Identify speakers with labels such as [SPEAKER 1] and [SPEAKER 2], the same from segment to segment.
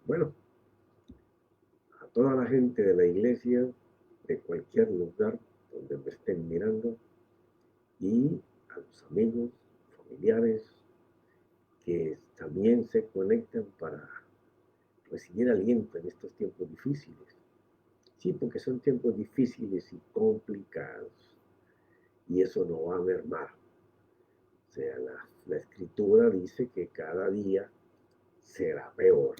[SPEAKER 1] Bueno, a toda la gente de la iglesia, de cualquier lugar donde me estén mirando, y a los amigos, familiares que también se conectan para recibir aliento en estos tiempos difíciles. Sí, porque son tiempos difíciles y complicados, y eso no va a mermar. O sea, la escritura dice que cada día será peor,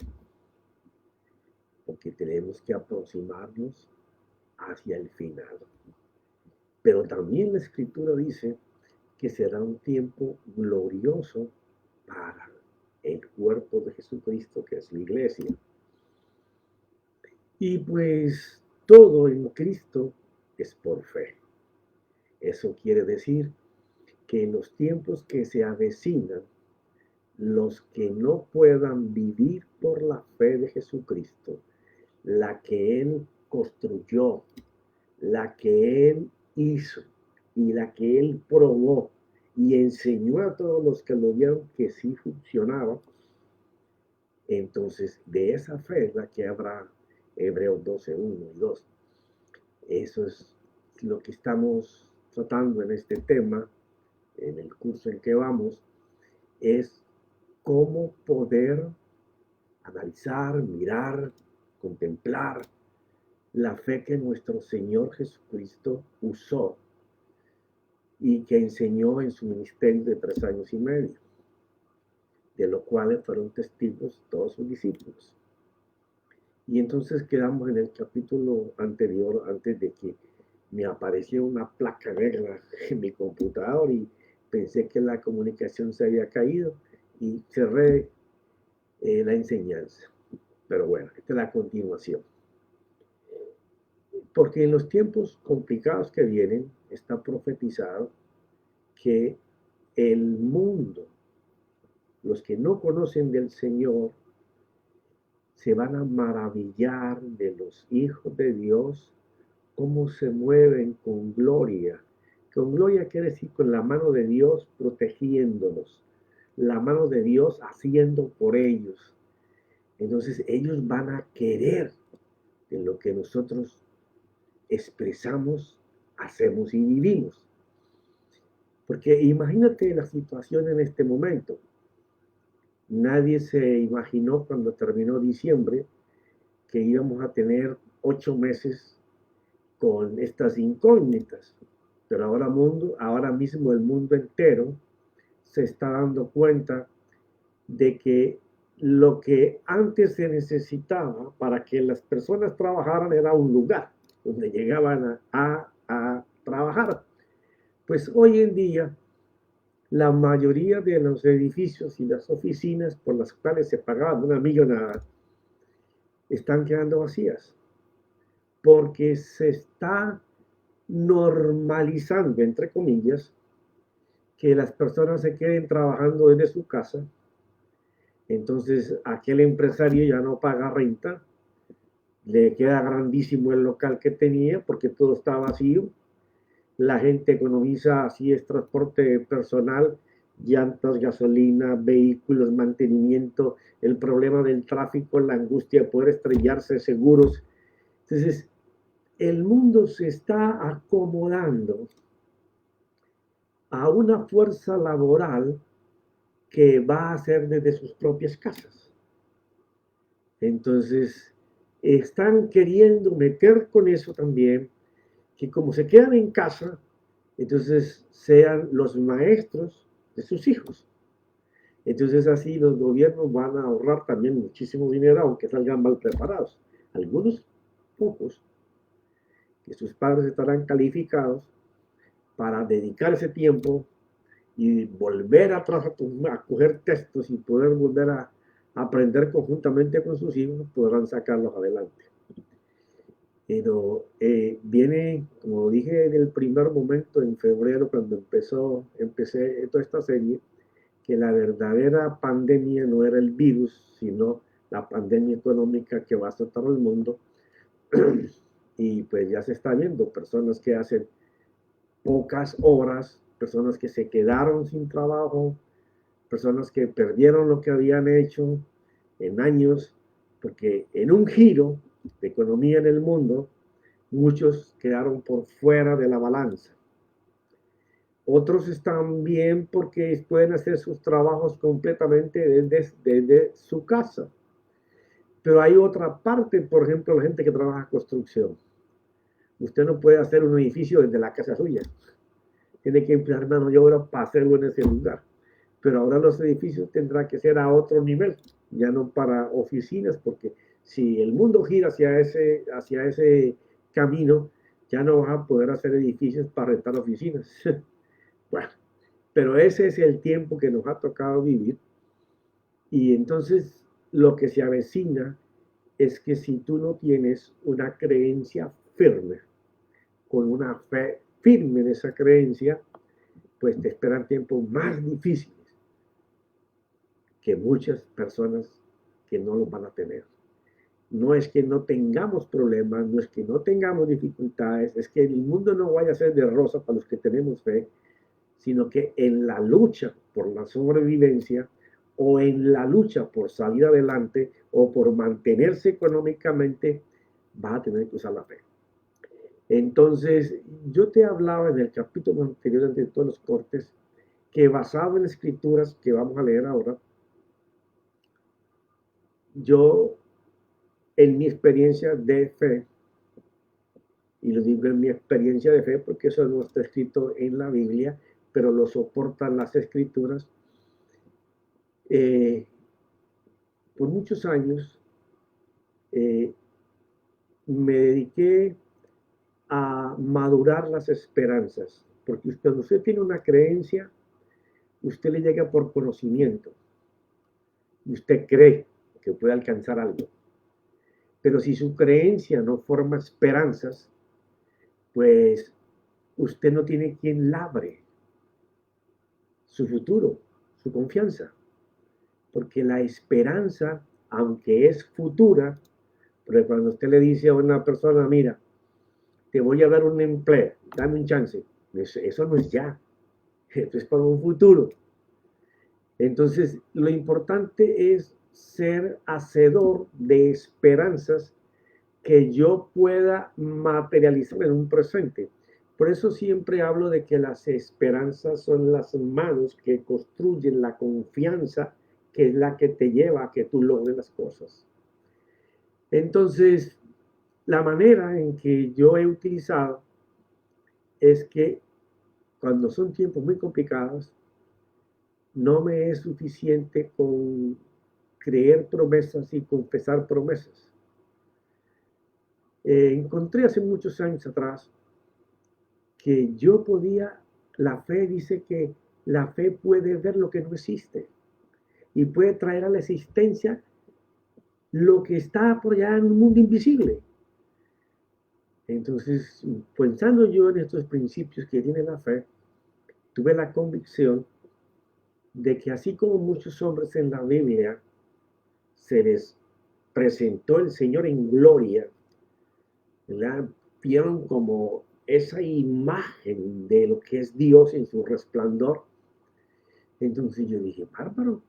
[SPEAKER 1] porque tenemos que aproximarnos hacia el final. Pero también la escritura dice que será un tiempo glorioso para el cuerpo de Jesucristo, que es la iglesia. Y pues todo en Cristo es por fe. Eso quiere decir que en los tiempos que se avecinan, los que no puedan vivir por la fe de Jesucristo, la que Él construyó, la que Él hizo y la que Él probó y enseñó a todos los que lo vieron que sí funcionaba, entonces de esa fe es la que habrá Hebreos 12, 1 y 2. Eso es lo que estamos tratando en este tema, en el curso en que vamos, es cómo poder analizar, mirar, contemplar la fe que nuestro Señor Jesucristo usó y que enseñó en su ministerio de 3 años y medio, de lo cual fueron testigos todos sus discípulos. Y entonces quedamos en el capítulo anterior, antes de que me apareció una placa negra en mi computador y pensé que la comunicación se había caído y cerré la enseñanza. Pero bueno, esta es la continuación. Porque en los tiempos complicados que vienen, está profetizado que el mundo, los que no conocen del Señor, se van a maravillar de los hijos de Dios, cómo se mueven con gloria. Con gloria quiere decir con la mano de Dios protegiéndolos, la mano de Dios haciendo por ellos. Entonces ellos van a querer de lo que nosotros expresamos, hacemos y vivimos. Porque imagínate la situación en este momento. Nadie se imaginó cuando terminó diciembre que íbamos a tener 8 meses con estas incógnitas. Pero ahora mismo el mundo entero se está dando cuenta de que lo que antes se necesitaba para que las personas trabajaran era un lugar donde llegaban a trabajar. Pues hoy en día la mayoría de los edificios y las oficinas por las cuales se pagaban una millonada están quedando vacías porque se está normalizando, entre comillas, que las personas se queden trabajando desde su casa. Entonces aquel empresario ya no paga renta, le queda grandísimo el local que tenía porque todo está vacío. La gente economiza, así es transporte personal, llantas, gasolina, vehículos, mantenimiento, el problema del tráfico, la angustia de poder estrellarse, seguros. Entonces, el mundo se está acomodando a una fuerza laboral que va a hacer desde sus propias casas. Entonces, están queriendo meter con eso también, que como se quedan en casa, entonces sean los maestros de sus hijos. Entonces así los gobiernos van a ahorrar también muchísimo dinero, aunque salgan mal preparados. Algunos pocos, que sus padres estarán calificados para dedicar ese tiempo y volver atrás a coger textos y poder volver a aprender conjuntamente con sus hijos, podrán sacarlos adelante. Pero viene, como dije en el primer momento, en febrero, cuando empecé toda esta serie, que la verdadera pandemia no era el virus, sino la pandemia económica que va a azotar el mundo. Y pues ya se está viendo personas que hacen pocas horas, personas que se quedaron sin trabajo, personas que perdieron lo que habían hecho en años porque en un giro de economía en el mundo, muchos quedaron por fuera de la balanza. Otros están bien porque pueden hacer sus trabajos completamente desde su casa. Pero hay otra parte, por ejemplo, la gente que trabaja en construcción. Usted no puede hacer un edificio desde la casa suya. Tiene que emplear mano de obra para hacerlo en ese lugar. Pero ahora los edificios tendrán que ser a otro nivel, ya no para oficinas, porque si el mundo gira hacia ese camino, ya no vas a poder hacer edificios para rentar oficinas. Bueno, pero ese es el tiempo que nos ha tocado vivir. Y entonces lo que se avecina es que si tú no tienes una creencia firme, con una fe firme en esa creencia, pues te esperan tiempos más difíciles que muchas personas que no los van a tener. No es que no tengamos problemas, no es que no tengamos dificultades, es que el mundo no vaya a ser de rosa para los que tenemos fe, sino que en la lucha por la sobrevivencia o en la lucha por salir adelante o por mantenerse económicamente, vas a tener que usar la fe. Entonces, yo te hablaba en el capítulo anterior de todos los cortes que basado en escrituras que vamos a leer ahora, yo en mi experiencia de fe, y lo digo en mi experiencia de fe porque eso no está escrito en la Biblia, pero lo soportan las escrituras, eh, por muchos años eh, me dediqué a madurar las esperanzas, porque cuando usted tiene una creencia, usted le llega por conocimiento, y usted cree que puede alcanzar algo. Pero si su creencia no forma esperanzas, pues usted no tiene quien labre su futuro, su confianza. Porque la esperanza, aunque es futura, porque cuando usted le dice a una persona, mira, te voy a dar un empleo, dame un chance, eso no es ya, esto es para un futuro. Entonces, lo importante es ser hacedor de esperanzas que yo pueda materializar en un presente. Por eso siempre hablo de que las esperanzas son las manos que construyen la confianza, que es la que te lleva a que tú logres las cosas. Entonces, la manera en que yo he utilizado es que cuando son tiempos muy complicados, no me es suficiente con creer promesas y confesar promesas. Encontré hace muchos años atrás que yo podía, la fe dice que la fe puede ver lo que no existe y puede traer a la existencia lo que está por allá en un mundo invisible. Entonces, pensando yo en estos principios que tiene la fe, tuve la convicción de que así como muchos hombres en la Biblia se les presentó el Señor en gloria, ¿verdad? Vieron como esa imagen de lo que es Dios en su resplandor. Entonces yo dije, bárbaro,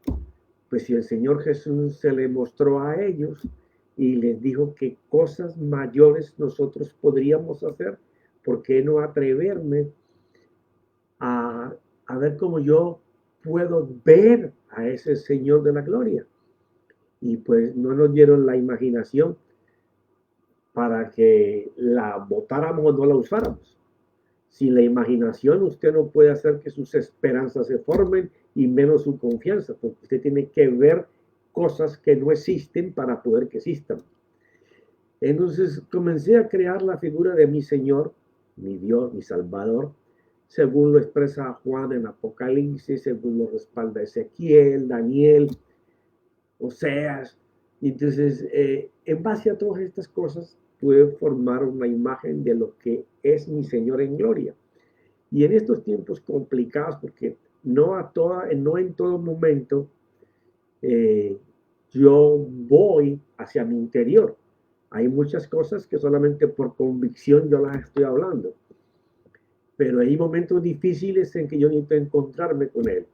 [SPEAKER 1] pues si el Señor Jesús se le mostró a ellos y les dijo que cosas mayores nosotros podríamos hacer, ¿por qué no atreverme a, a ver cómo yo puedo ver a ese Señor de la gloria? Y pues no nos dieron la imaginación para que la botáramos o no la usáramos. Sin la imaginación usted no puede hacer que sus esperanzas se formen y menos su confianza, porque usted tiene que ver cosas que no existen para poder que existan. Entonces comencé a crear la figura de mi Señor, mi Dios, mi Salvador, según lo expresa Juan en Apocalipsis, según lo respalda Ezequiel, Daniel, Oseas. Y entonces, en base a todas estas cosas, pude formar una imagen de lo que es mi Señor en gloria. Y en estos tiempos complicados, porque no en todo momento eh, yo voy hacia mi interior. Hay muchas cosas que solamente por convicción yo las estoy hablando. Pero hay momentos difíciles en que yo necesito encontrarme con Él.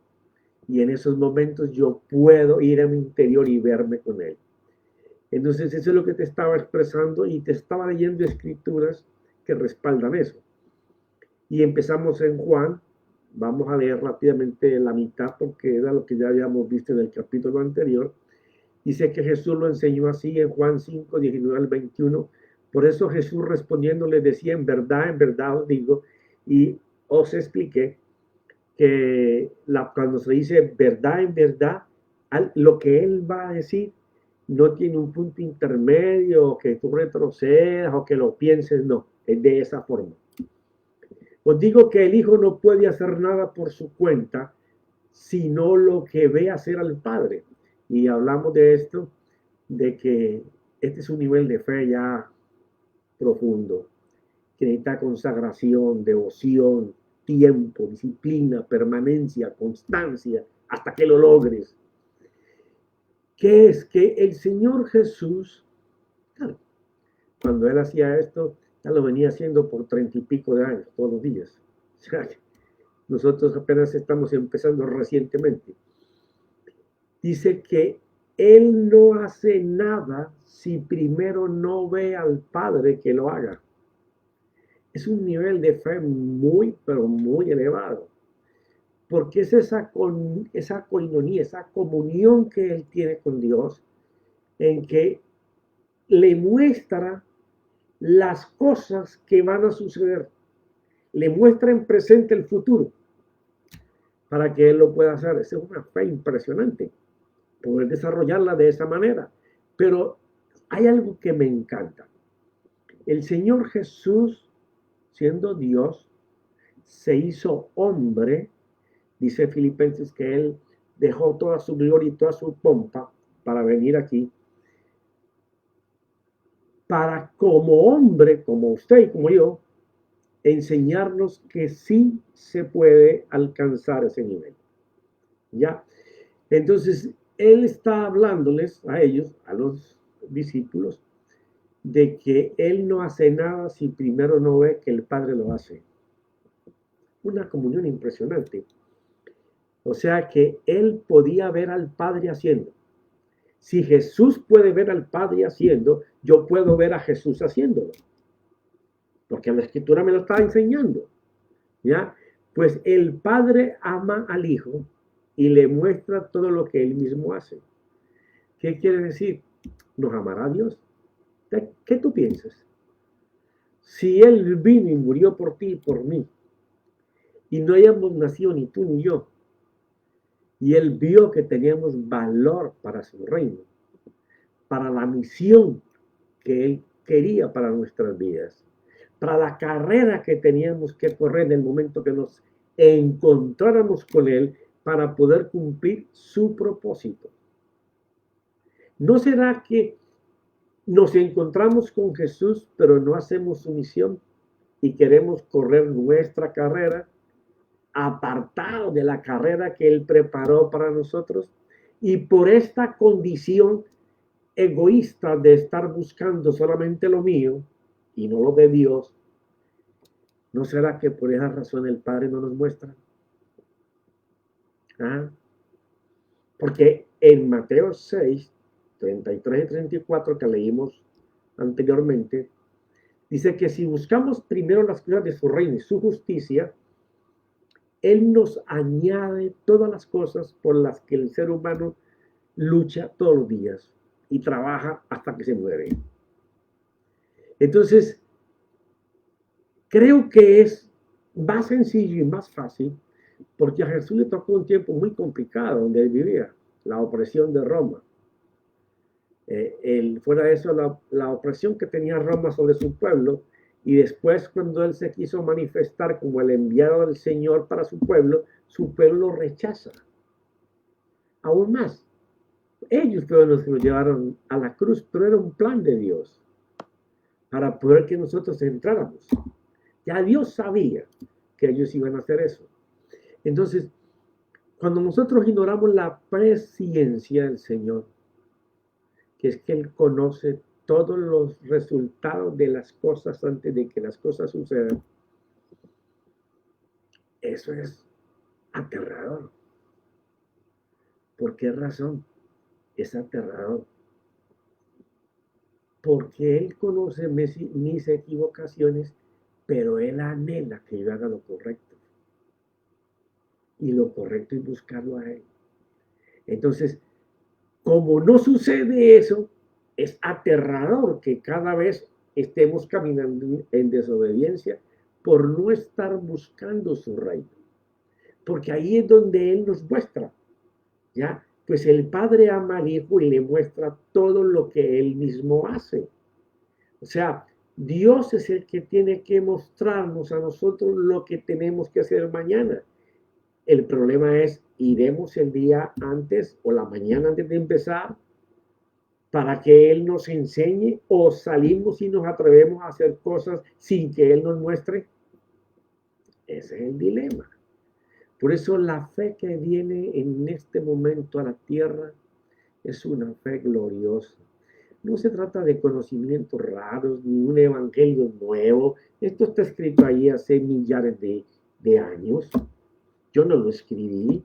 [SPEAKER 1] Y en esos momentos yo puedo ir a mi interior y verme con Él. Entonces eso es lo que te estaba expresando y te estaba leyendo escrituras que respaldan eso. Y empezamos en Juan, vamos a leer rápidamente la mitad porque era lo que ya habíamos visto en el capítulo anterior. Dice que Jesús lo enseñó así en Juan 5, 19 al 21. Por eso Jesús respondiendo le decía, en verdad os digo, y os expliqué que cuando se dice verdad en verdad, lo que él va a decir no tiene un punto intermedio, que tú retrocedas o que lo pienses, no, es de esa forma. Os digo que el Hijo no puede hacer nada por su cuenta, sino lo que ve hacer al Padre. Y hablamos de esto, de que este es un nivel de fe ya profundo, que necesita consagración, devoción, tiempo, disciplina, permanencia, constancia, hasta que lo logres. ¿Qué es? Que el Señor Jesús, claro, cuando Él hacía esto, ya lo venía haciendo por 30 y pico de años, todos los días. O sea, nosotros apenas estamos empezando recientemente. Dice que Él no hace nada si primero no ve al Padre que lo haga. Es un nivel de fe muy, pero muy elevado. Porque es esa coinonía, esa comunión que Él tiene con Dios, en que le muestra las cosas que van a suceder. Le muestra en presente el futuro para que Él lo pueda hacer. Esa es una fe impresionante, poder desarrollarla de esa manera. Pero hay algo que me encanta. El Señor Jesús, siendo Dios, se hizo hombre. Dice Filipenses que Él dejó toda su gloria y toda su pompa para venir aquí, para como hombre, como usted y como yo, enseñarnos que sí se puede alcanzar ese nivel. ¿Ya? Entonces, Él está hablándoles a ellos, a los discípulos, de que Él no hace nada si primero no ve que el Padre lo hace. Una comunión impresionante. O sea que Él podía ver al Padre haciendo. Si Jesús puede ver al Padre haciendo, yo puedo ver a Jesús haciéndolo. Porque la Escritura me lo está enseñando. ¿Ya? Pues el Padre ama al Hijo y le muestra todo lo que Él mismo hace. ¿Qué quiere decir? ¿Nos amará Dios? ¿Qué tú piensas? Si Él vino y murió por ti y por mí, y no hayamos nacido ni tú ni yo, y Él vio que teníamos valor para su reino, para la misión que Él quería para nuestras vidas, para la carrera que teníamos que correr en el momento que nos encontráramos con Él para poder cumplir su propósito. ¿No será que nos encontramos con Jesús, pero no hacemos su misión y queremos correr nuestra carrera, apartado de la carrera que Él preparó para nosotros? Y por esta condición egoísta de estar buscando solamente lo mío y no lo de Dios, ¿no será que por esa razón el Padre no nos muestra? ¿Ah? Porque en Mateo 6, 33 y 34 que leímos anteriormente, dice que si buscamos primero las cosas de su reino y su justicia, Él nos añade todas las cosas por las que el ser humano lucha todos los días y trabaja hasta que se muere. Entonces, creo que es más sencillo y más fácil porque a Jesús le tocó un tiempo muy complicado donde él vivía, la opresión de Roma. Fuera de eso, la opresión que tenía Roma sobre su pueblo, y después cuando él se quiso manifestar como el enviado del Señor para su pueblo lo rechaza. Aún más, ellos fueron los que lo llevaron a la cruz, pero era un plan de Dios para poder que nosotros entráramos. Ya Dios sabía que ellos iban a hacer eso. Entonces, cuando nosotros ignoramos la presciencia del Señor, que es que Él conoce todos los resultados de las cosas antes de que las cosas sucedan, eso es aterrador. ¿Por qué razón? Es aterrador. porque Él conoce mis equivocaciones, pero Él anhela que yo haga lo correcto. Y lo correcto es buscarlo a Él. Entonces, como no sucede eso, es aterrador que cada vez estemos caminando en desobediencia por no estar buscando su reino. Porque ahí es donde Él nos muestra, ¿ya? Pues el Padre ama al Hijo y le muestra todo lo que Él mismo hace. O sea, Dios es el que tiene que mostrarnos a nosotros lo que tenemos que hacer mañana. El problema es, iremos el día antes o la mañana antes de empezar para que Él nos enseñe o salimos y nos atrevemos a hacer cosas sin que Él nos muestre. Ese es el dilema. Por eso la fe que viene en este momento a la tierra es una fe gloriosa. No se trata de conocimientos raros ni un evangelio nuevo. Esto está escrito ahí hace millares de años. Yo no lo escribí.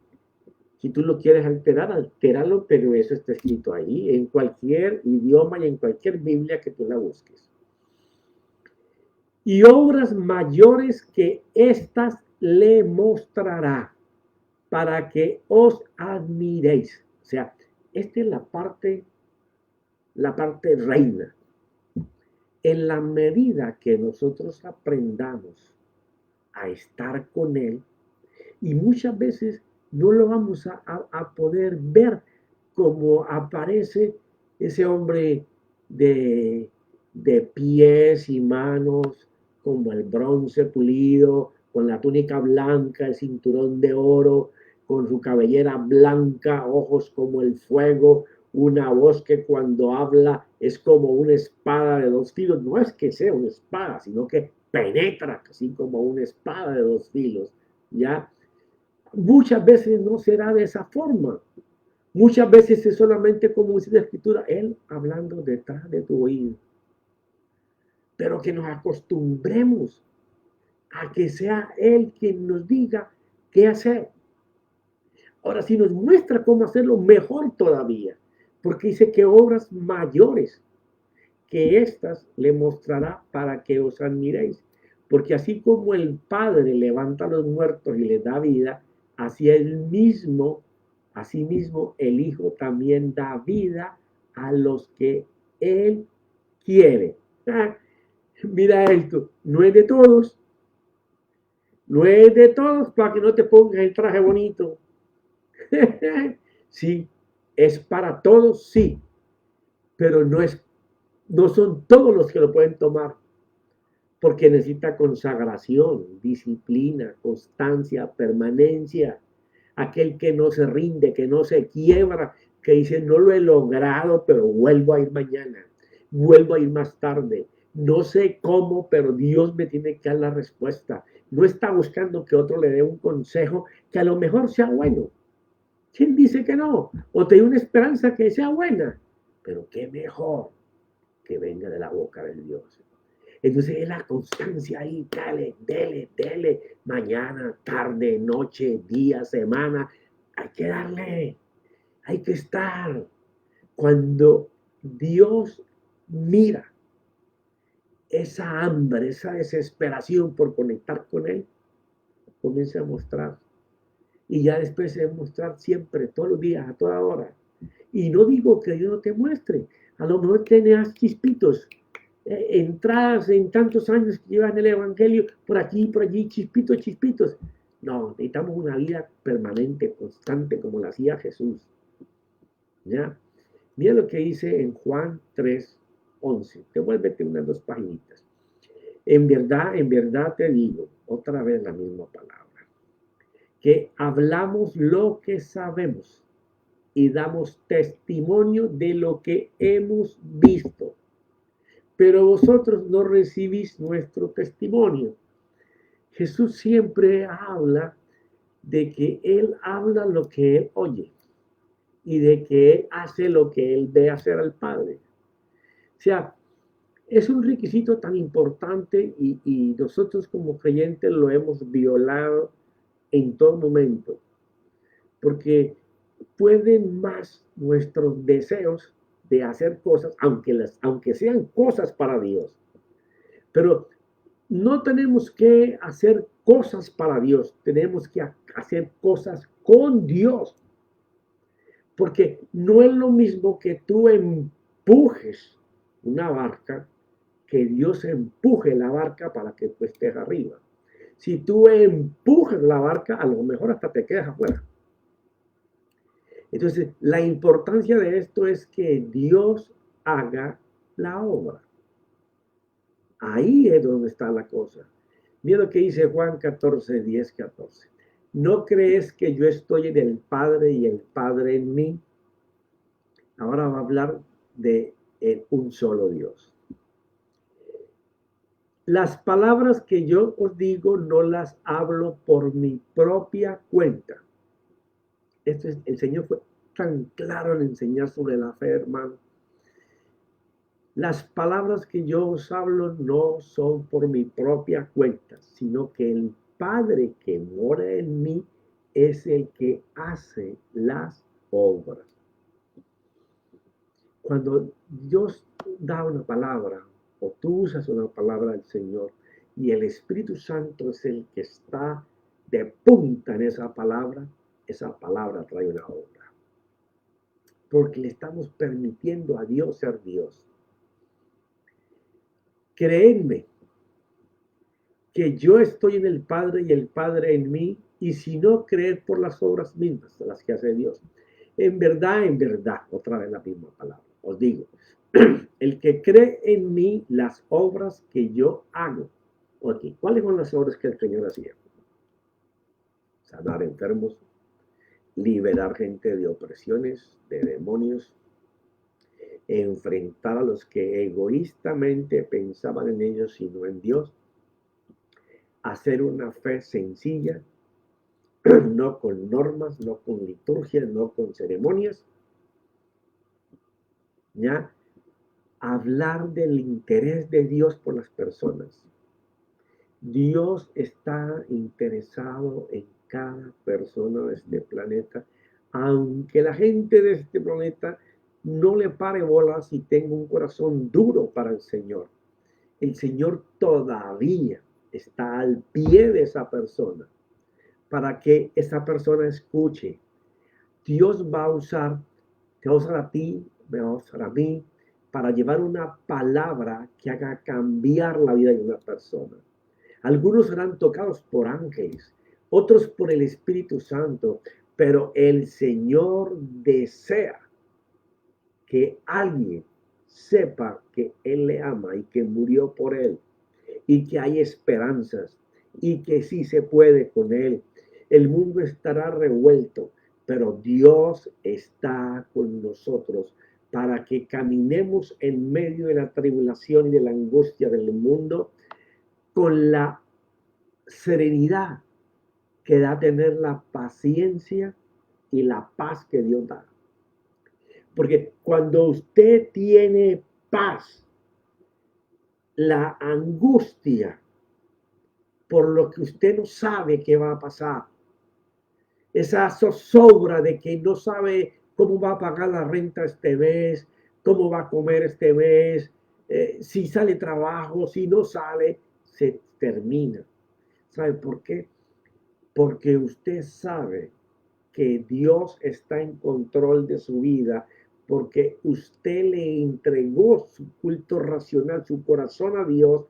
[SPEAKER 1] Si tú lo quieres alterar, altéralo, pero eso está escrito ahí, en cualquier idioma y en cualquier Biblia que tú la busques. Y obras mayores que éstas le mostrará para que os admiréis. O sea, esta es la parte reina. En la medida que nosotros aprendamos a estar con Él, y muchas veces no lo vamos a poder ver como aparece ese hombre de, de pies y manos, como el bronce pulido, con la túnica blanca, el cinturón de oro, con su cabellera blanca, ojos como el fuego, una voz que cuando habla es como una espada de dos filos. No es que sea una espada, sino que penetra así como una espada de dos filos, ¿ya? Muchas veces no será de esa forma. Muchas veces es solamente como dice la escritura, Él hablando detrás de tu oído. Pero que nos acostumbremos a que sea Él quien nos diga qué hacer. Ahora, si nos muestra cómo hacerlo, mejor todavía. Porque dice que obras mayores que éstas le mostrará para que os admiréis. Porque así como el Padre levanta a los muertos y les da vida, así asimismo el Hijo también da vida a los que Él quiere. Ah, mira esto, no es de todos, no es de todos para que no te pongas el traje bonito. Sí, es para todos, sí, pero no son todos los que lo pueden tomar, porque necesita consagración, disciplina, constancia, permanencia. Aquel que no se rinde, que no se quiebra, que dice, no lo he logrado, pero vuelvo a ir mañana, vuelvo a ir más tarde. No sé cómo, pero Dios me tiene que dar la respuesta. No está buscando que otro le dé un consejo que a lo mejor sea bueno. ¿Quién dice que no? O te da una esperanza que sea buena, pero qué mejor que venga de la boca del Dios. Entonces es la constancia ahí, dale, dele, dele, mañana, tarde, noche, día, semana, hay que darle, hay que estar. Cuando Dios mira esa hambre, esa desesperación por conectar con Él, comienza a mostrar. Y ya después se va a mostrar siempre, todos los días, a toda hora. Y no digo que Dios no te muestre, a lo mejor tenés chispitos, entradas en tantos años que llevas en el Evangelio, por aquí, por allí, chispitos, chispitos. No, necesitamos una vida permanente, constante, como la hacía Jesús. ¿Ya? Mira lo que dice en Juan 3:11. Devuélvete unas dos paginitas. En verdad te digo, otra vez la misma palabra, que hablamos lo que sabemos y damos testimonio de lo que hemos visto, pero vosotros no recibís nuestro testimonio. Jesús siempre habla de que Él habla lo que Él oye y de que Él hace lo que Él ve hacer al Padre. O sea, es un requisito tan importante y nosotros como creyentes lo hemos violado en todo momento, porque pueden más nuestros deseos de hacer cosas, aunque sean cosas para Dios. Pero no tenemos que hacer cosas para Dios, tenemos que hacer cosas con Dios. Porque no es lo mismo que tú empujes una barca, que Dios empuje la barca para que tú estés arriba. Si tú empujas la barca, a lo mejor hasta te quedas afuera. Entonces, la importancia de esto es que Dios haga la obra. Ahí es donde está la cosa. Mira lo que dice Juan 14, 10, 14. ¿No crees que yo estoy en el Padre y el Padre en mí? Ahora va a hablar de un solo Dios. Las palabras que yo os digo no las hablo por mi propia cuenta. El Señor fue tan claro en enseñar sobre la fe, hermano. Las palabras que yo os hablo no son por mi propia cuenta, sino que el Padre que mora en mí es el que hace las obras. Cuando Dios da una palabra, o tú usas una palabra del Señor, y el Espíritu Santo es el que está de punta en esa palabra trae una obra. Porque le estamos permitiendo a Dios ser Dios. Creedme que yo estoy en el Padre y el Padre en mí, y si no, creed por las obras mismas, las que hace Dios. En verdad, otra vez la misma palabra, os digo, el que cree en mí, las obras que yo hago. Okay. ¿Cuáles son las obras que el Señor hacía? Sanar enfermos, liberar gente de opresiones, de demonios, enfrentar a los que egoístamente pensaban en ellos y no en Dios, hacer una fe sencilla, no con normas, no con liturgias, no con ceremonias, ya hablar del interés de Dios por las personas. Dios está interesado en cada persona de este planeta, aunque la gente de este planeta no le pare bolas y tenga un corazón duro para el Señor. El Señor todavía está al pie de esa persona para que esa persona escuche. Dios va a usar, te va a usar a ti, me va a usar a mí, para llevar una palabra que haga cambiar la vida de una persona. Algunos serán tocados por ángeles, otros por el Espíritu Santo, pero el Señor desea que alguien sepa que Él le ama y que murió por Él y que hay esperanzas y que sí se puede con Él. El mundo estará revuelto, pero Dios está con nosotros para que caminemos en medio de la tribulación y de la angustia del mundo con la serenidad que da tener la paciencia y la paz que Dios da. Porque cuando usted tiene paz, la angustia por lo que usted no sabe qué va a pasar, esa zozobra de que no sabe cómo va a pagar la renta este mes, cómo va a comer este mes, si sale trabajo, si no sale, se termina. ¿Sabe por qué? Porque usted sabe que Dios está en control de su vida, porque usted le entregó su culto racional, su corazón a Dios,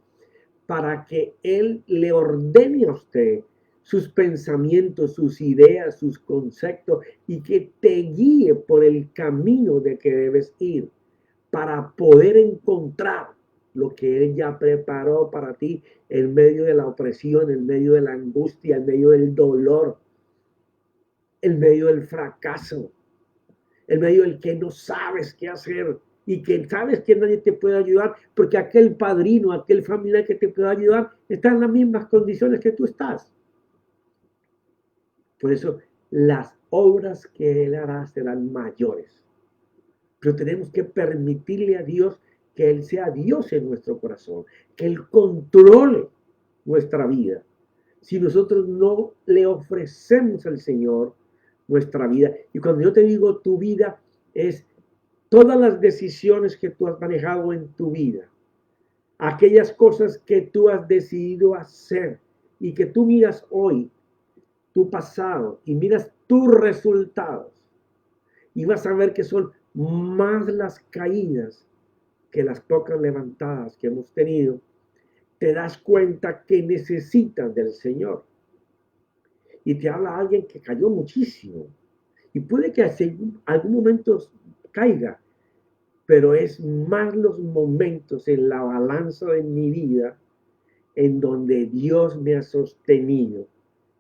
[SPEAKER 1] para que Él le ordene a usted sus pensamientos, sus ideas, sus conceptos, y que te guíe por el camino de que debes ir para poder encontrar lo que Él ya preparó para ti en medio de la opresión, en medio de la angustia, en medio del dolor, en medio del fracaso, en medio del que no sabes qué hacer y que sabes que nadie te puede ayudar porque aquel padrino, aquel familiar que te puede ayudar está en las mismas condiciones que tú estás. Por eso las obras que Él hará serán mayores. Pero tenemos que permitirle a Dios que Él sea Dios en nuestro corazón, que Él controle nuestra vida. Si nosotros no le ofrecemos al Señor nuestra vida, y cuando yo te digo tu vida, es Todas las decisiones que tú has manejado en tu vida, aquellas cosas que tú has decidido hacer y que tú miras hoy, tu pasado, y miras tus resultados, y vas a ver que son más las caídas que las pocas levantadas que hemos tenido. Te das cuenta que necesitas del Señor. Y te habla alguien que cayó muchísimo. Y puede que en algún momento caiga, pero es más los momentos en la balanza de mi vida en donde Dios me ha sostenido.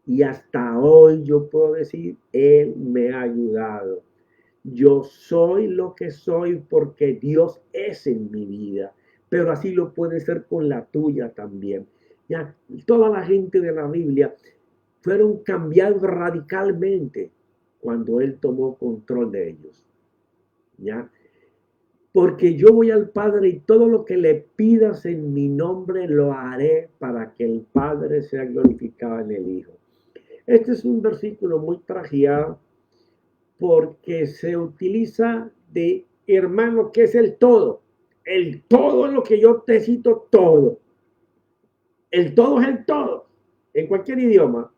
[SPEAKER 1] Y hasta hoy yo puedo decir, Él me ha ayudado. Yo soy lo que soy porque Dios es en mi vida, pero así lo puede ser con la tuya también. Ya, toda la gente de la Biblia fueron cambiados radicalmente cuando Él tomó control de ellos. ¿Ya? Porque yo voy al Padre y todo lo que le pidas en mi nombre lo haré para que el Padre sea glorificado en el Hijo. Este es un versículo muy trajeado porque se utiliza de hermano, que es el todo. El todo es lo que yo te cito todo. El todo es el todo, en cualquier idioma.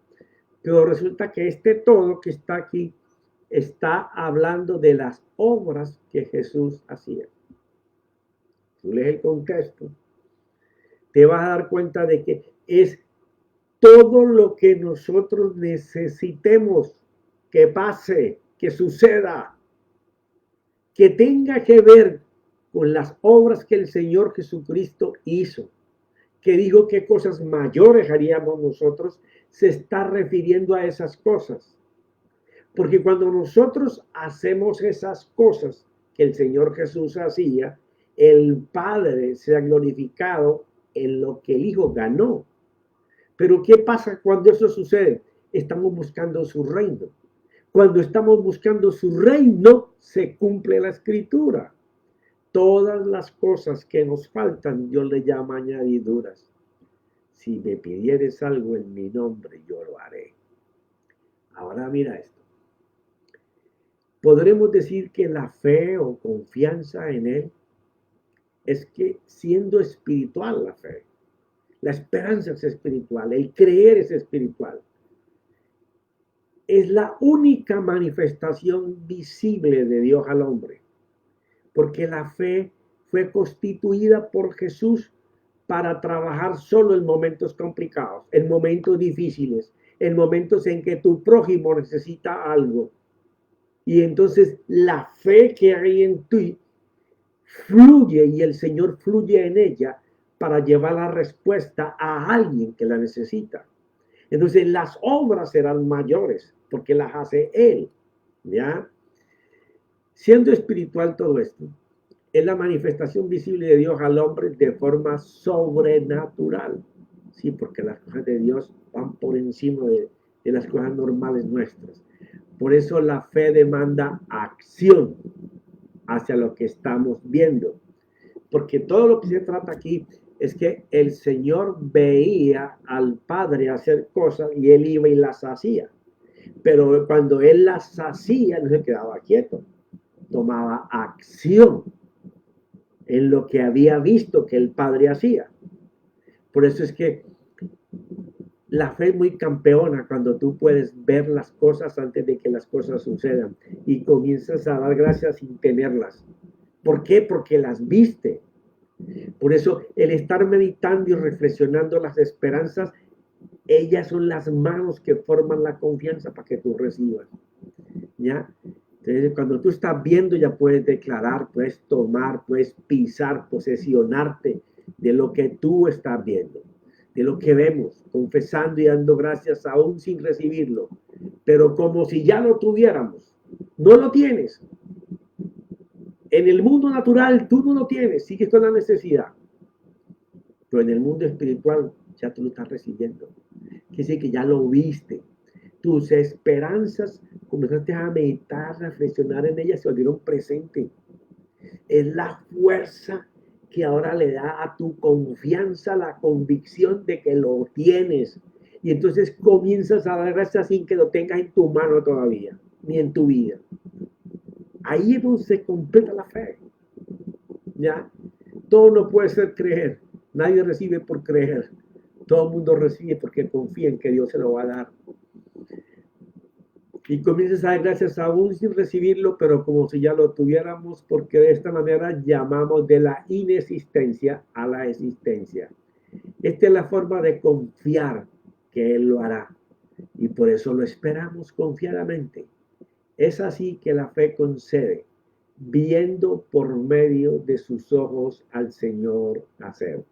[SPEAKER 1] Pero resulta que este todo que está aquí está hablando de las obras que Jesús hacía. Tú lees el contexto, te vas a dar cuenta de que es todo lo que nosotros necesitemos que pase, que suceda, que tenga que ver con las obras que el Señor Jesucristo hizo, que dijo que cosas mayores haríamos nosotros, se está refiriendo a esas cosas. Porque cuando nosotros hacemos esas cosas que el Señor Jesús hacía, el Padre se ha glorificado en lo que el Hijo ganó. Pero ¿qué pasa cuando eso sucede? Estamos buscando su reino. Cuando estamos buscando su reino, se cumple la escritura. Todas las cosas que nos faltan, Dios le llama añadiduras. Si me pidieres algo en mi nombre, yo lo haré. Ahora mira esto. Podremos decir que la fe o confianza en Él es que siendo espiritual la fe, la esperanza es espiritual, el creer es espiritual. Es la única manifestación visible de Dios al hombre, porque la fe fue constituida por Jesús para trabajar solo en momentos complicados, en momentos difíciles, en momentos en que tu prójimo necesita algo. Y entonces la fe que hay en ti fluye y el Señor fluye en ella para llevar la respuesta a alguien que la necesita. Entonces las obras serán mayores porque las hace Él. ¿Ya? Siendo espiritual todo esto, es la manifestación visible de Dios al hombre de forma sobrenatural. Sí, porque las cosas de Dios van por encima de las cosas normales nuestras. Por eso la fe demanda acción hacia lo que estamos viendo. Porque todo lo que se trata aquí es que el Señor veía al Padre hacer cosas y Él iba y las hacía. Pero cuando Él las hacía, no se quedaba quieto. Tomaba acción en lo que había visto que el Padre hacía. Por eso es que la fe es muy campeona cuando tú puedes ver las cosas antes de que las cosas sucedan y comienzas a dar gracias sin tenerlas. ¿Por qué? Porque las viste. Por eso el estar meditando y reflexionando las esperanzas, ellas son las manos que forman la confianza para que tú recibas. ¿Ya? Entonces, cuando tú estás viendo, ya puedes declarar, puedes tomar, puedes pisar, posesionarte de lo que tú estás viendo, de lo que vemos, confesando y dando gracias aún sin recibirlo, pero como si ya lo tuviéramos. No lo tienes. En el mundo natural tú no lo tienes, sigues con la necesidad. Pero en el mundo espiritual ya tú lo estás recibiendo. Quiere decir que ya lo viste. Tus esperanzas, comenzaste a meditar, a reflexionar en ellas, se volvieron presentes. Es la fuerza que ahora le da a tu confianza la convicción de que lo tienes. Y entonces comienzas a dar gracias sin que lo tengas en tu mano todavía, ni en tu vida. Ahí es donde se completa la fe. ¿Ya? Todo no puede ser creer. Nadie recibe por creer. Todo el mundo recibe porque confía en que Dios se lo va a dar. Y comienzas a dar gracias aún sin recibirlo, pero como si ya lo tuviéramos, porque de esta manera llamamos de la inexistencia a la existencia. Esta es la forma de confiar que Él lo hará. Y por eso lo esperamos confiadamente. Es así que la fe concede, viendo por medio de sus ojos al Señor hacer.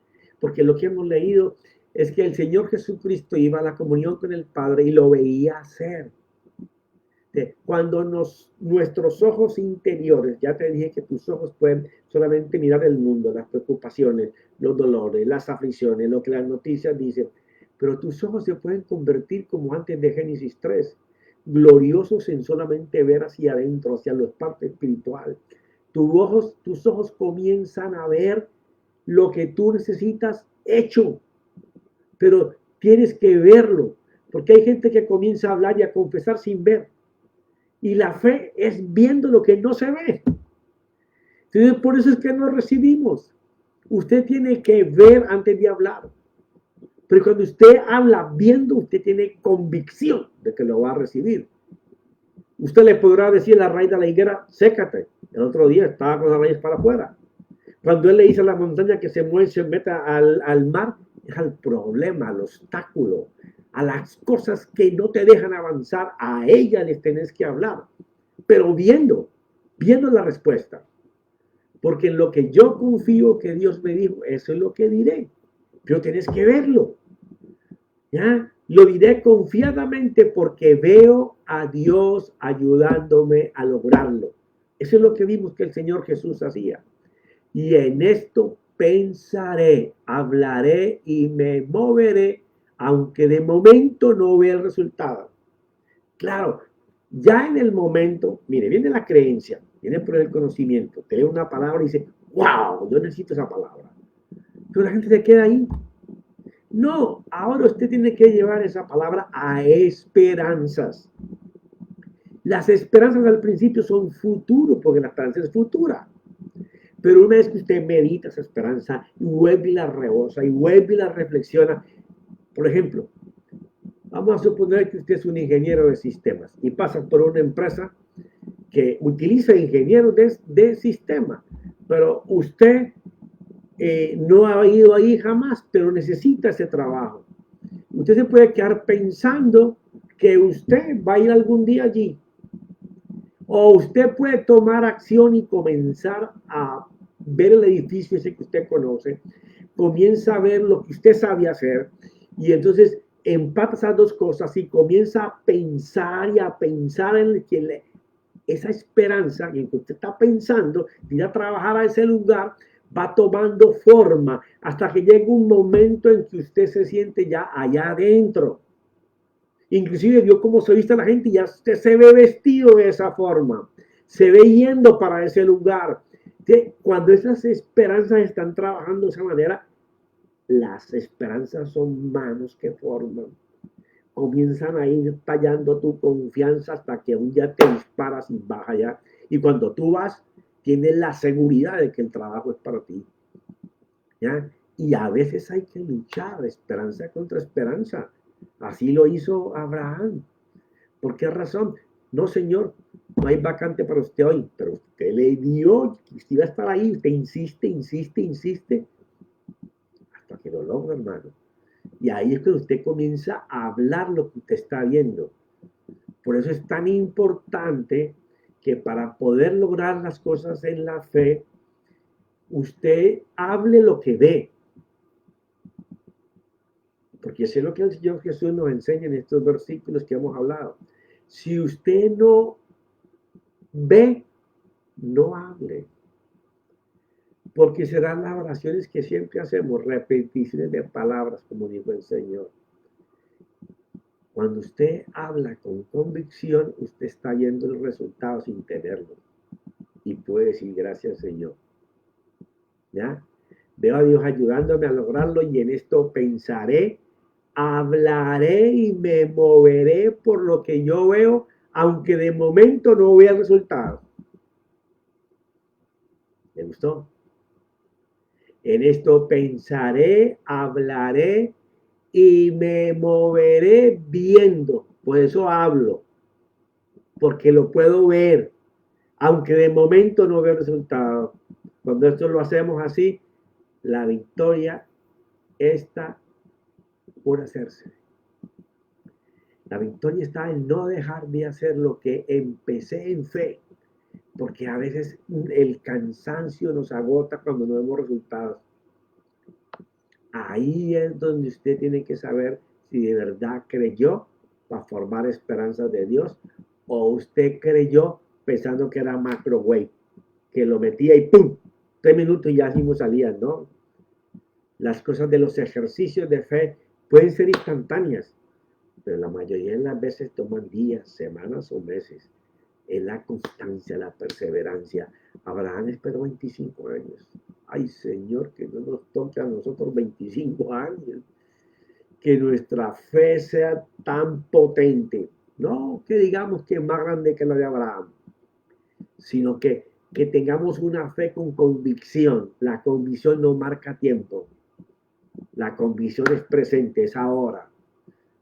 [SPEAKER 1] Porque lo que hemos leído es que el Señor Jesucristo iba a la comunión con el Padre y lo veía hacer. Cuando nuestros ojos interiores, ya te dije que tus ojos pueden solamente mirar el mundo, las preocupaciones, los dolores, las aflicciones, lo que las noticias dicen, pero tus ojos se pueden convertir como antes de Génesis 3, gloriosos en solamente ver hacia adentro, hacia la parte espiritual. Tus ojos comienzan a ver lo que tú necesitas hecho, pero tienes que verlo, porque hay gente que comienza a hablar y a confesar sin ver. Y la fe es viendo lo que no se ve. Entonces, por eso es que no recibimos. Usted tiene que ver antes de hablar. Pero cuando usted habla viendo, usted tiene convicción de que lo va a recibir. Usted le podrá decir a la raíz de la higuera, sécate. El otro día estaba con la raíz para afuera. Cuando él le dice a la montaña que se mueve, se meta al mar, es al problema, al obstáculo, a las cosas que no te dejan avanzar, a ellas les tenés que hablar, pero viendo la respuesta. Porque en lo que yo confío que Dios me dijo, eso es lo que diré, pero tenés que verlo. ¿Ya? Lo diré confiadamente porque veo a Dios ayudándome a lograrlo. Eso es lo que vimos que el Señor Jesús hacía. Y en esto pensaré, hablaré y me moveré, aunque de momento no vea el resultado. Claro, ya en el momento, mire, viene la creencia, viene por el conocimiento, te lee una palabra y dice, wow, yo necesito esa palabra. Pero la gente se queda ahí. No, ahora usted tiene que llevar esa palabra a esperanzas. Las esperanzas al principio son futuro, porque la esperanza es futura. Pero una vez que usted medita esa esperanza y vuelve y la rebosa y vuelve y la reflexiona, por ejemplo, vamos a suponer que usted es un ingeniero de sistemas y pasa por una empresa que utiliza ingenieros de sistemas, pero usted no ha ido ahí jamás, pero necesita ese trabajo. Usted se puede quedar pensando que usted va a ir algún día allí. O usted puede tomar acción y comenzar a ver el edificio ese que usted conoce, comienza a ver lo que usted sabe hacer y entonces empata esas dos cosas y comienza a pensar y a pensar en que esa esperanza en que usted está pensando de ir a trabajar a ese lugar va tomando forma hasta que llega un momento en que usted se siente ya allá adentro. Inclusive vio cómo se viste la gente y ya usted se ve vestido de esa forma. Se ve yendo para ese lugar. Cuando esas esperanzas están trabajando de esa manera, las esperanzas son manos que forman. Comienzan a ir tallando tu confianza hasta que un día te disparas y vas allá. Y cuando tú vas, tienes la seguridad de que el trabajo es para ti. ¿Ya? Y a veces hay que luchar esperanza contra esperanza. Así lo hizo Abraham. ¿Por qué razón? No, señor, no hay vacante para usted hoy, pero usted le dio que usted iba a estar ahí. Usted insiste, hasta que lo logra, hermano. Y ahí es que usted comienza a hablar lo que usted está viendo. Por eso es tan importante que para poder lograr las cosas en la fe, usted hable lo que ve. Porque eso es lo que el Señor Jesús nos enseña en estos versículos que hemos hablado. Si usted no ve, no hable. Porque serán las oraciones que siempre hacemos, repeticiones de palabras, como dijo el Señor. Cuando usted habla con convicción, usted está viendo el resultado sin tenerlo. Y puede decir, gracias, Señor. ¿Ya? Veo a Dios ayudándome a lograrlo y en esto pensaré, hablaré y me moveré por lo que yo veo, aunque de momento no vea el resultado. ¿Le gustó? En esto pensaré, hablaré y me moveré viendo. Por eso hablo, porque lo puedo ver, aunque de momento no veo resultado. Cuando esto lo hacemos así, la victoria está por hacerse. La victoria está en no dejar de hacer lo que empecé en fe, porque a veces el cansancio nos agota cuando no vemos resultados. Ahí es donde usted tiene que saber si de verdad creyó para formar esperanzas de Dios o usted creyó pensando que era microwave, que lo metía y ¡pum! 3 minutos y ya mismo salían, ¿no? Las cosas de los ejercicios de fe pueden ser instantáneas, pero la mayoría de las veces toman días, semanas o meses. Es la constancia, la perseverancia. Abraham esperó 25 años. Ay, Señor, que no nos toque a nosotros 25 años. Que nuestra fe sea tan potente. No que digamos que es más grande que la de Abraham, sino que tengamos una fe con convicción. La convicción no marca tiempo. La convicción es presente, es ahora.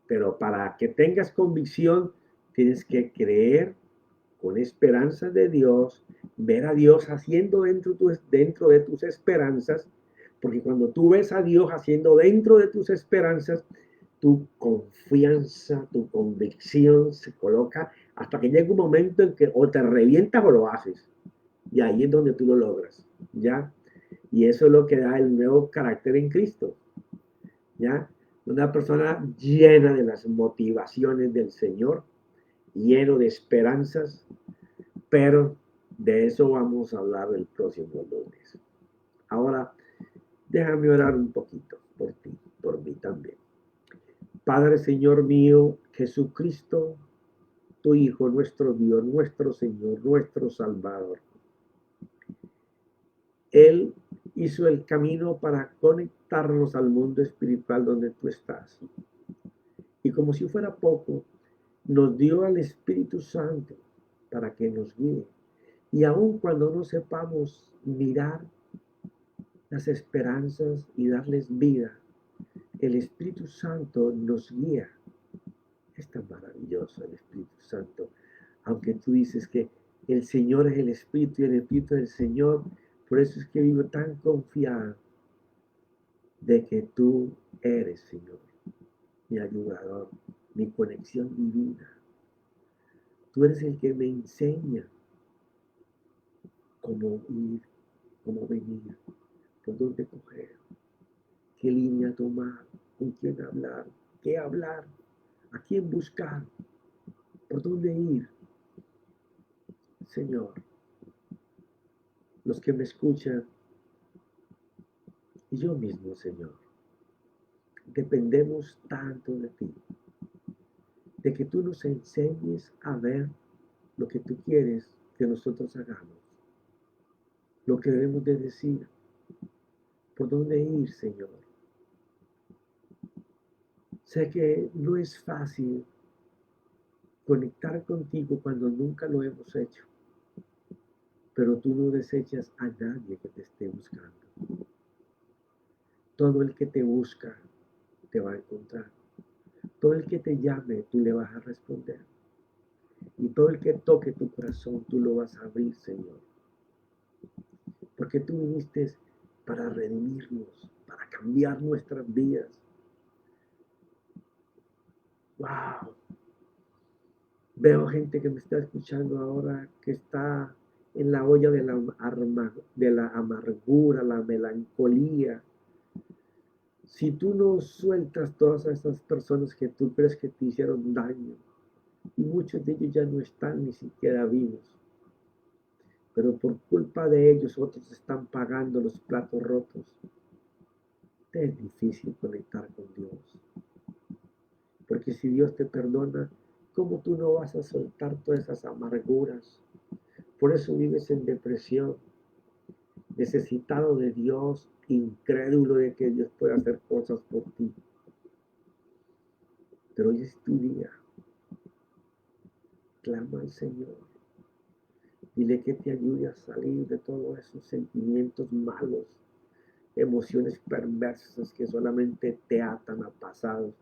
[SPEAKER 1] Pero para que tengas convicción, tienes que creer con esperanzas de Dios, ver a Dios haciendo dentro de tus esperanzas, porque cuando tú ves a Dios haciendo dentro de tus esperanzas, tu confianza, tu convicción se coloca hasta que llega un momento en que o te revientas o lo haces. Y ahí es donde tú lo logras, ¿ya? Y eso es lo que da el nuevo carácter en Cristo, ¿ya? Una persona llena de las motivaciones del Señor, lleno de esperanzas, pero de eso vamos a hablar el próximo lunes. Ahora, déjame orar un poquito por ti, por mí también. Padre, Señor mío, Jesucristo, tu Hijo, nuestro Dios, nuestro Señor, nuestro Salvador. Él hizo el camino para conectarnos al mundo espiritual donde tú estás. Y como si fuera poco, nos dio al Espíritu Santo para que nos guíe. Y aun cuando no sepamos mirar las esperanzas y darles vida, el Espíritu Santo nos guía. Es tan maravilloso el Espíritu Santo. Aunque tú dices que el Señor es el Espíritu y el Espíritu del Señor, por eso es que vivo tan confiado de que tú eres, Señor, mi ayudador, mi conexión divina. Tú eres el que me enseña cómo ir, cómo venir, por dónde coger, qué línea tomar, con quién hablar, qué hablar, a quién buscar, por dónde ir. Señor, los que me escuchan y yo mismo, Señor, dependemos tanto de ti, de que tú nos enseñes a ver lo que tú quieres que nosotros hagamos, lo que debemos de decir, por dónde ir, Señor. Sé que no es fácil conectar contigo cuando nunca lo hemos hecho, pero tú no desechas a nadie que te esté buscando. Todo el que te busca te va a encontrar. Todo el que te llame, tú le vas a responder. Y todo el que toque tu corazón, tú lo vas a abrir, Señor. Porque tú viniste para redimirnos, para cambiar nuestras vidas. ¡Wow! Veo gente que me está escuchando ahora que está en la olla de la amargura, la melancolía. Si tú no sueltas todas esas personas que tú crees que te hicieron daño, y muchos de ellos ya no están ni siquiera vivos, pero por culpa de ellos otros están pagando los platos rotos, es difícil conectar con Dios. Porque si Dios te perdona, ¿cómo tú no vas a soltar todas esas amarguras? Por eso vives en depresión, necesitado de Dios, incrédulo de que Dios pueda hacer cosas por ti. Pero hoy es tu día. Clama al Señor. Dile que te ayude a salir de todos esos sentimientos malos, emociones perversas que solamente te atan a pasados,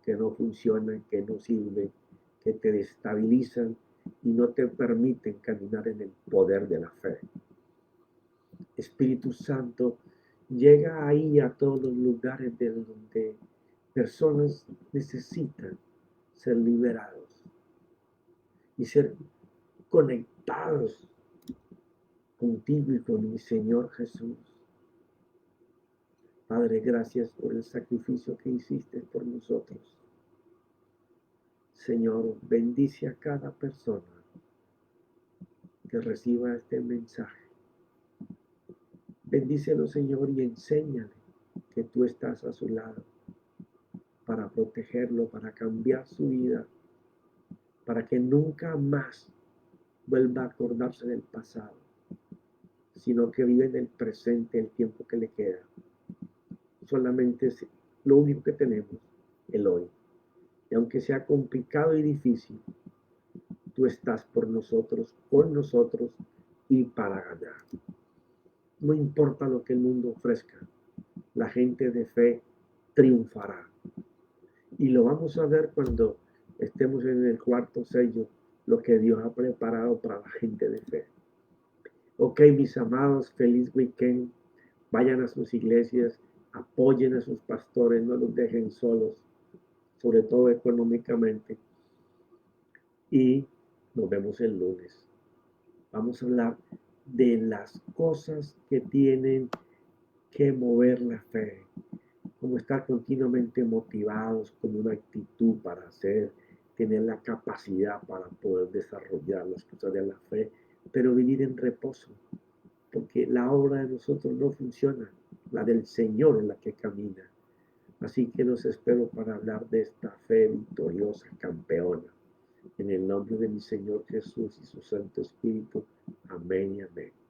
[SPEAKER 1] que no funcionan, que no sirven, que te destabilizan y no te permiten caminar en el poder de la fe. Espíritu Santo, llega ahí a todos los lugares de donde personas necesitan ser liberados y ser conectados contigo y con mi Señor Jesús. Padre, gracias por el sacrificio que hiciste por nosotros. Señor, bendice a cada persona que reciba este mensaje. Bendícelo, Señor, y enséñale que tú estás a su lado para protegerlo, para cambiar su vida, para que nunca más vuelva a acordarse del pasado, sino que vive en el presente el tiempo que le queda. Solamente es lo único que tenemos, el hoy. Y aunque sea complicado y difícil, tú estás por nosotros, con nosotros y para ganar. No importa lo que el mundo ofrezca, la gente de fe triunfará. Y lo vamos a ver cuando estemos en el cuarto sello, lo que Dios ha preparado para la gente de fe. Ok, mis amados, feliz weekend. Vayan a sus iglesias, apoyen a sus pastores, no los dejen solos, sobre todo económicamente. Y nos vemos el lunes. Vamos a hablar de las cosas que tienen que mover la fe, como estar continuamente motivados con una actitud para hacer, tener la capacidad para poder desarrollar las cosas de la fe, pero vivir en reposo, porque la obra de nosotros no funciona, la del Señor es la que camina. Así que los espero para hablar de esta fe victoriosa, campeona. En el nombre de mi Señor Jesús y su Santo Espíritu. Amén y amén.